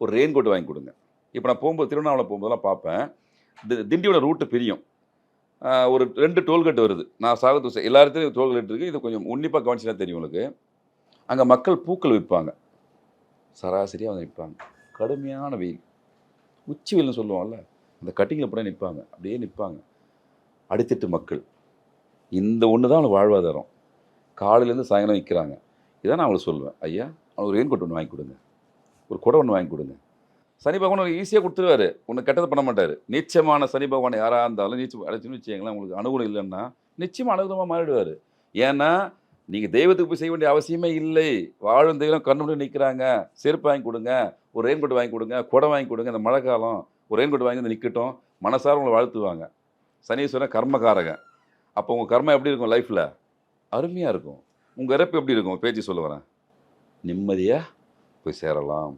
ஒரு rain coat வாங்கி கொடுங்க. இப்போ நான் போகும்போது திருவண்ணாமலை போகும்போதெல்லாம் பார்ப்பேன். திண்டியோட ரூட்டு பிரியும். ஒரு 2 டோல்கேட் வருது. நான் சாகத்து எல்லா இடத்துலையும் டோல்கேட் இருக்குது. இது கொஞ்சம் உன்னிப்பாக கவனிச்சுனா தெரியும் உங்களுக்கு. அங்கே மக்கள் பூக்கள் விற்பாங்க. சராசரியாக வந்து நிற்பாங்க. கடுமையான வெயில். உச்சி வெயில்னு சொல்லுவோம்ல, அந்த கட்டிங்கில் போய் நிற்பாங்க. அப்படியே நிற்பாங்க. அடித்தட்டு மக்கள். இந்த ஒன்று தான் அவங்களுக்கு வாழ்வாதாரம். காலையிலேருந்து சாயங்காலம் நிற்கிறாங்க. இதான் நான் அவங்களுக்கு சொல்லுவேன். ஐயா, அவனுக்கு ஒரு ரெயின் கோட் ஒன்று வாங்கி கொடுங்க. ஒரு குடை ஒன்று வாங்கி கொடுங்க. சனி பகவான் ஈஸியாக கொடுத்துருவாரு. ஒன்றும் கெட்டது பண்ண மாட்டார். நிச்சயமான சனி பகவான் யாராக இருந்தாலும் அழைச்சுன்னு வச்சுங்களேன், உங்களுக்கு அனுகூலம் இல்லைன்னா நிச்சயமாக அனுகூலமாக மாறிடுவார். ஏன்னா நீங்கள் தெய்வத்துக்கு போய் செய்ய வேண்டிய அவசியமே இல்லை. வாழும் தெய்வம் கண்ணு முன்னாடி நிற்கிறாங்க. செருப்பு வாங்கி கொடுங்க, ஒரு ரெயின் கோட் வாங்கி கொடுங்க, குடை வாங்கி கொடுங்க. இந்த மழை காலம் ஒரு ரெயின் கோட் வாங்கி வந்து நிற்கட்டும். மனசார உங்களை வாழ்த்துவாங்க. சனீஸ்வரன் கர்மகாரகன். அப்போ உங்கள் கர்மம் எப்படி இருக்கும் லைஃப்பில்? அருமையாக இருக்கும். உங்கள் இறப்பு எப்படி இருக்கும்? பேச்சு சொல்ல வரேன். நிம்மதியாக போய் சேரலாம்.